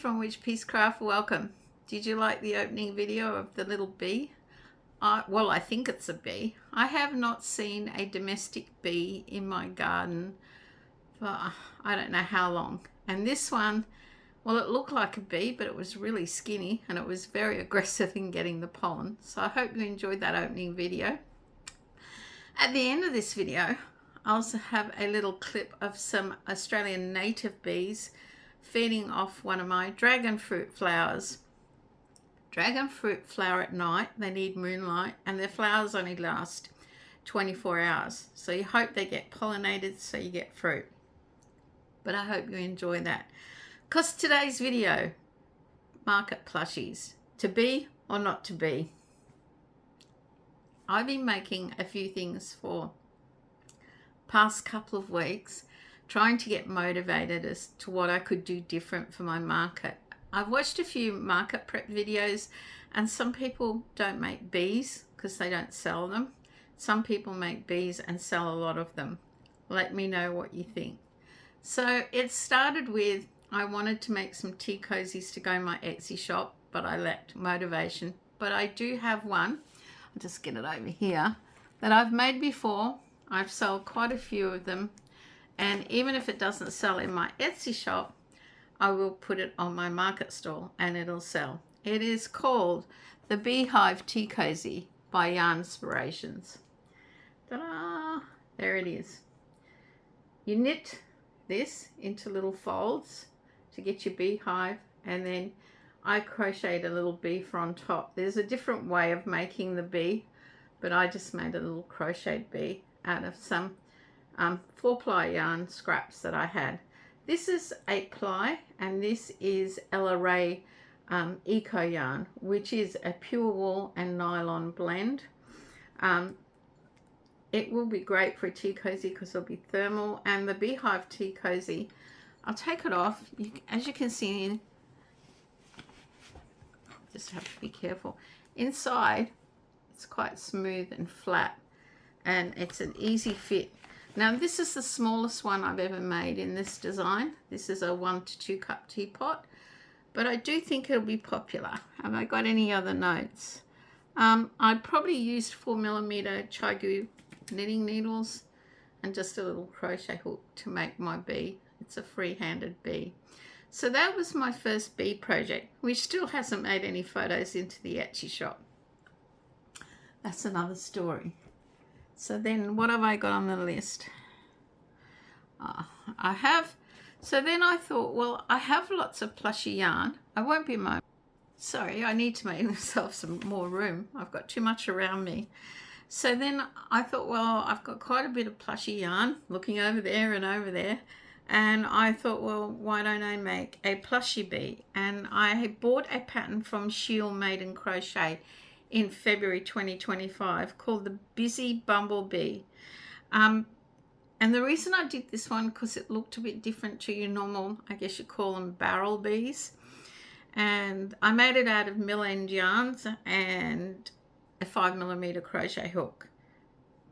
from Witchpeace Craft. Welcome. Did you like the opening video of the little bee? Well, I think it's a bee. I have not seen a domestic bee in my garden for I don't know how long. And this one, well, it looked like a bee, but it was really skinny and it was very aggressive in getting the pollen. So I hope you enjoyed that opening video. At the end of this video, I also have a little clip of some Australian native bees feeding off one of my dragon fruit flowers. Dragon fruit flower at night, they need moonlight, and their flowers only last 24 hours. So you hope they get pollinated so you get fruit. But I hope you enjoy that. Because today's video, market plushies, to be or not to be. I've been making a few things for past couple of weeks, trying to get motivated as to what I could do different for my market. I've watched a few market prep videos, and some people don't make bees because they don't sell them. Some people make bees and sell a lot of them. Let me know what you think. So it started with, I wanted to make some tea cozies to go in my Etsy shop, but I lacked motivation. But I do have one, I'll just get it over here, that I've made before. I've sold quite a few of them. And even if it doesn't sell in my Etsy shop, I will put it on my market stall and it'll sell. It is called the Beehive Tea Cozy by Yarn Inspirations. Ta-da! There it is. You knit this into little folds to get your beehive, and then I crocheted a little bee for on top. There's a different way of making the bee, but I just made a little crocheted bee out of some 4-ply yarn scraps that I had. This is 8-ply, and this is Ella Ray Eco yarn, which is a pure wool and nylon blend. It will be great for a tea cozy because it'll be thermal. And the Beehive Tea Cozy, I'll take it off. As you can see, just have to be careful. Inside, it's quite smooth and flat, and it's an easy fit. Now this is the smallest one I've ever made in this design. This is a 1 to 2 cup teapot, but I do think it'll be popular. Have I got any other notes? I probably used 4mm Chigu knitting needles and just a little crochet hook to make my bee. It's a free-handed bee. So that was my first bee project, which still hasn't made any photos into the Etsy shop. That's another story. So then what have I got on the list? So then I thought, well, I have lots of plushy yarn. I won't be sorry, I need to make myself some more room. I've got too much around me. So then I thought, well, I've got quite a bit of plushy yarn looking over there and over there. And I thought, well, why don't I make a plushie bee? And I bought a pattern from Maiden Crochet in February 2025 called the Busy Bumblebee. And the reason I did this one, because it looked a bit different to your normal, I guess you call them barrel bees. And I made it out of mill-end yarns and a 5mm crochet hook.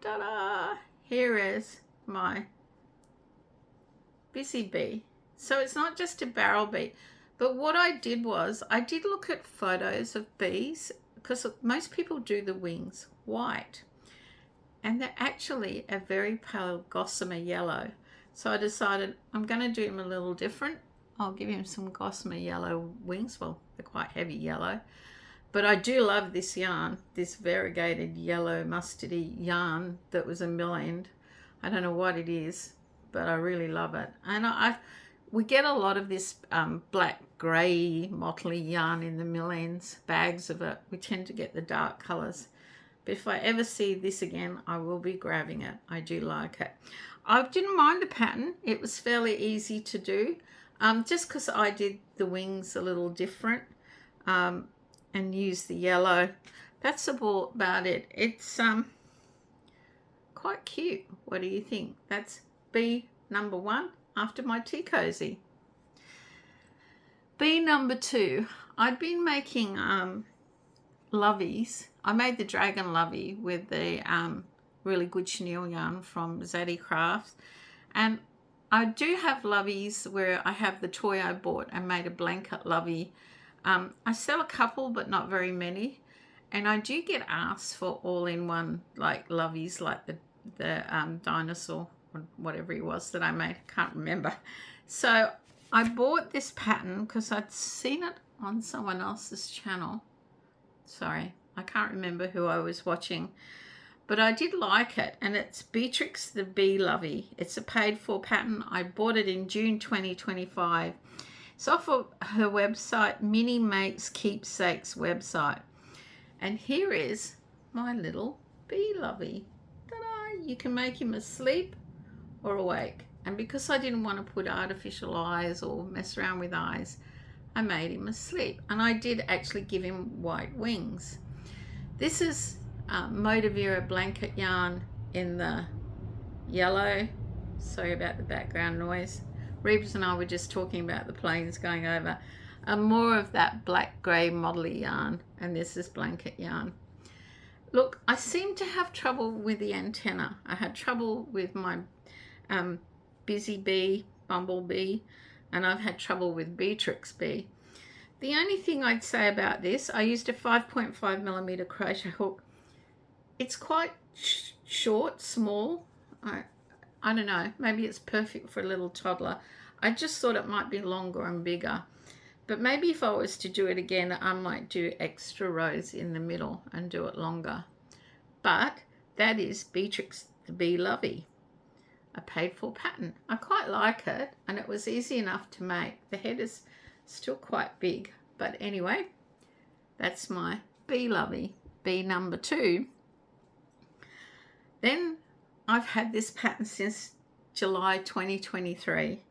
Ta-da! Here is my busy bee. So it's not just a barrel bee, but what I did was I did look at photos of bees, because most people do the wings white, and they're actually a very pale gossamer yellow. So I decided I'm going to do him a little different. I'll give him some gossamer yellow wings. Well, they're quite heavy yellow, but I do love this yarn, this variegated yellow mustardy yarn that was a mill end. I don't know what it is, but I really love it. And we get a lot of this black grey motley yarn in the mill ends, bags of it. We tend to get the dark colours. But if I ever see this again, I will be grabbing it. I do like it. I didn't mind the pattern. It was fairly easy to do, just because I did the wings a little different and used the yellow. That's about it. It's quite cute. What do you think? That's bee number 1 after my tea cozy. Bee number 2, I'd been making Loveys. I made the Dragon Lovey with the really good chenille yarn from Zaddy Crafts, and I do have Loveys where I have the toy I bought and made a blanket Lovey. I sell a couple, but not very many. And I do get asked for all-in-one like Loveys, like the dinosaur or whatever it was that I made. I can't remember. So I bought this pattern because I'd seen it on someone else's channel. Sorry, I can't remember who I was watching. But I did like it, and it's Beatrix the Bee Lovey. It's a paid-for pattern. I bought it in June 2025. It's off of her website, Minnie Makes Keepsakes website. And here is my little bee Lovey. Ta-da! You can make him asleep or awake. And because I didn't want to put artificial eyes or mess around with eyes, I made him asleep. And I did actually give him white wings. This is Motivera blanket yarn in the yellow. Sorry about the background noise. Reeves and I were just talking about the planes going over. More of that black grey modelly yarn, and this is blanket yarn. Look, I seem to have trouble with the antenna. I had trouble with my Busy Bee, Bumblebee, and I've had trouble with Beatrix Bee. The only thing I'd say about this, I used a 5.5mm crochet hook. It's quite short, small. I don't know, maybe it's perfect for a little toddler. I just thought it might be longer and bigger. But maybe if I was to do it again, I might do extra rows in the middle and do it longer. But that is Beatrix the Bee Lovey, a paid-for pattern. I quite like it, and it was easy enough to make. The head is still quite big, but anyway, that's my Bee Lovey, bee number 2. Then I've had this pattern since July 2023.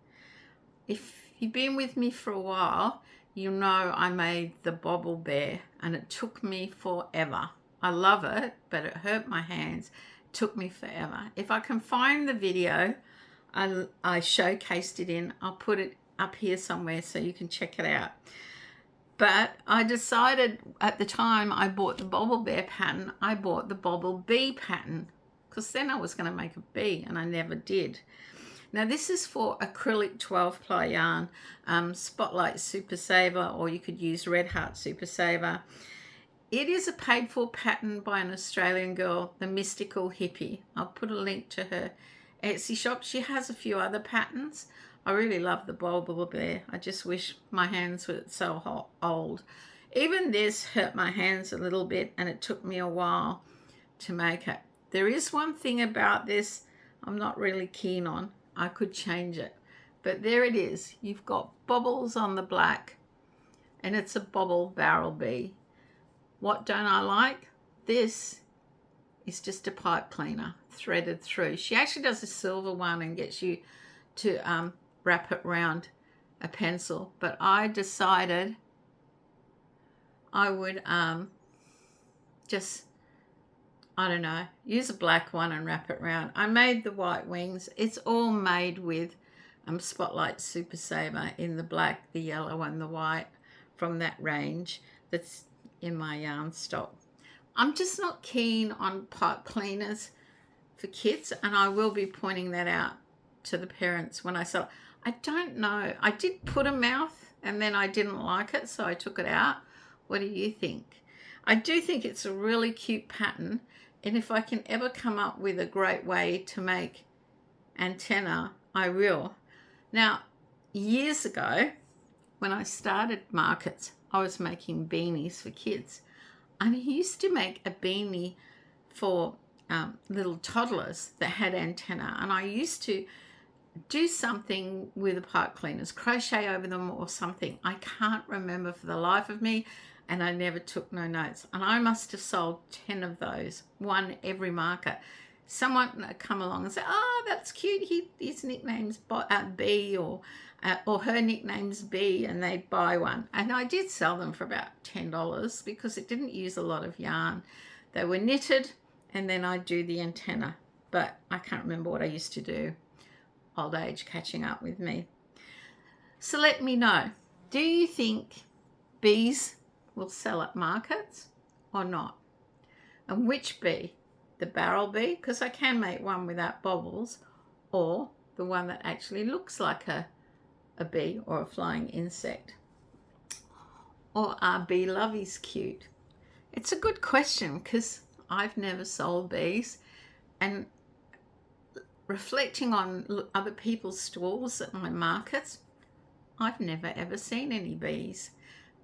If you've been with me for a while, you know I made the Bobble bear, and it took me forever. I love it, but it hurt my hands. It took me forever. If I can find the video, I showcased it in. I'll put it up here somewhere so you can check it out. But I decided at the time I bought the Bobble bear pattern, I bought the Bumblebee pattern, because then I was going to make a bee, and I never did. Now this is for acrylic 12-ply yarn, Spotlight Super Saver, or you could use Red Heart Super Saver. It is a paid-for pattern by an Australian girl, The Mystical Hippie. I'll put a link to her Etsy shop. She has a few other patterns. I really love the Bobble bear. I just wish my hands were so old. Even this hurt my hands a little bit, and it took me a while to make it. There is one thing about this I'm not really keen on. I could change it, but there it is. You've got bobbles on the black, and it's a Bobble barrel bee. What don't I like? This is just a pipe cleaner threaded through. She actually does a silver one and gets you to wrap it around a pencil, but I decided I would just, I don't know, use a black one and wrap it around. I made the white wings. It's all made with Spotlight Super Saver in the black, the yellow and the white from that range that's in my yarn stock. I'm just not keen on pipe cleaners for kids, and I will be pointing that out to the parents when I sell. I don't know. I did put a mouth and then I didn't like it, so I took it out. What do you think? I do think it's a really cute pattern, and if I can ever come up with a great way to make antenna, I will. Now, years ago, when I started markets, I was making beanies for kids. And I used to make a beanie for little toddlers that had antenna. And I used to do something with the pipe cleaners, crochet over them or something. I can't remember for the life of me, and I never took no notes. And I must have sold 10 of those, one every market. Someone come along and say, oh, that's cute. His nickname's Bee, or her nickname's Bee, and they'd buy one. And I did sell them for about $10 because it didn't use a lot of yarn. They were knitted, and then I'd do the antenna. But I can't remember what I used to do. Old age catching up with me. So let me know, do you think bees will sell at markets or not? And which bee? The barrel bee, because I can make one without bobbles, or the one that actually looks like a bee or a flying insect? Or are bee loveys cute? It's a good question because I've never sold bees, and reflecting on other people's stalls at my markets, I've never ever seen any bees.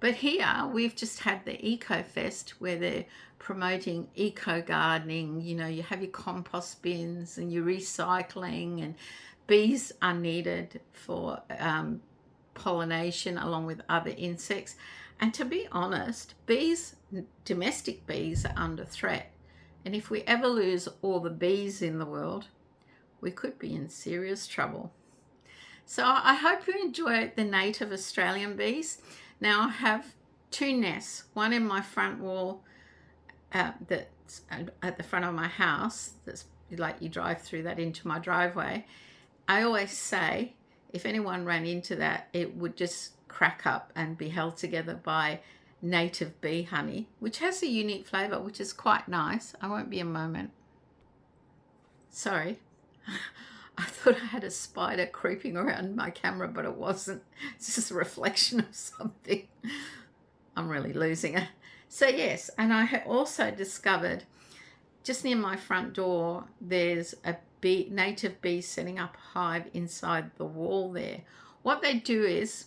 But here we've just had the Eco Fest where they're promoting eco gardening. You know, you have your compost bins and your recycling, and bees are needed for pollination along with other insects. And to be honest, bees, domestic bees, are under threat. And if we ever lose all the bees in the world, we could be in serious trouble. So I hope you enjoy the native Australian bees. Now I have 2 nests, one in my front wall that's at the front of my house, that's like you drive through that into my driveway. I always say if anyone ran into that, it would just crack up and be held together by native bee honey, which has a unique flavour, which is quite nice. I won't be a moment. Sorry. I thought I had a spider creeping around my camera, but it wasn't. It's just a reflection of something. I'm really losing it. So yes, and I have also discovered just near my front door, there's a native bee setting up a hive inside the wall there. What they do is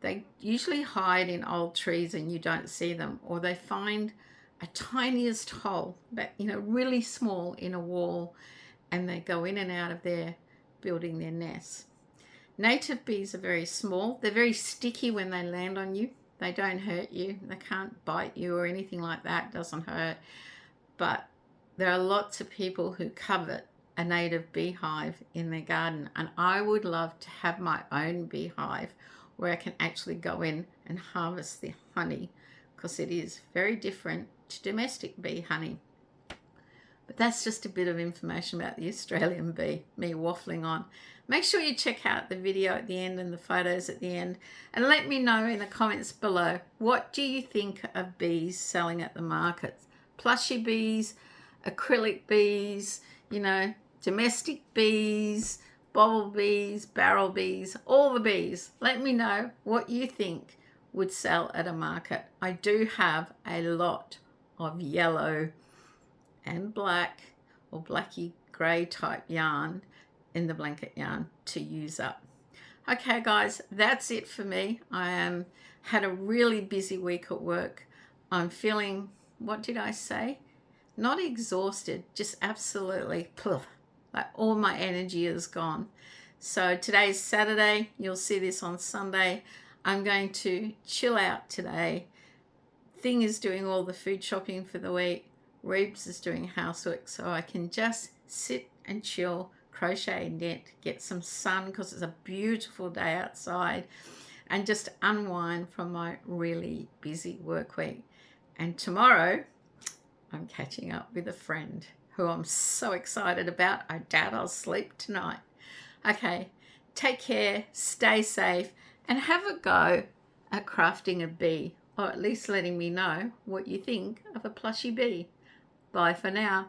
they usually hide in old trees and you don't see them, or they find a tiniest hole, but really small in a wall, and they go in and out of there building their nests. Native bees are very small. They're very sticky when they land on you. They don't hurt you. They can't bite you or anything like that. It doesn't hurt. But there are lots of people who covet a native beehive in their garden, and I would love to have my own beehive where I can actually go in and harvest the honey, because it is very different to domestic bee honey. But that's just a bit of information about the Australian bee, me waffling on. Make sure you check out the video at the end and the photos at the end, and let me know in the comments below, what do you think of bees selling at the markets? Plushie bees, acrylic bees, domestic bees, bobble bees, barrel bees, all the bees. Let me know what you think would sell at a market. I do have a lot of yellow and black or blacky grey type yarn in the blanket yarn to use up. Okay guys, that's it for me. I had a really busy week at work. I'm feeling, what did I say? Not exhausted, just absolutely like all my energy is gone. So today's Saturday, you'll see this on Sunday. I'm going to chill out today. Thing is doing all the food shopping for the week. Reebs is doing housework, so I can just sit and chill, crochet and knit, get some sun because it's a beautiful day outside, and just unwind from my really busy work week. And tomorrow, I'm catching up with a friend who I'm so excited about. I doubt I'll sleep tonight. Okay, take care, stay safe, and have a go at crafting a bee, or at least letting me know what you think of a plushie bee. Bye for now.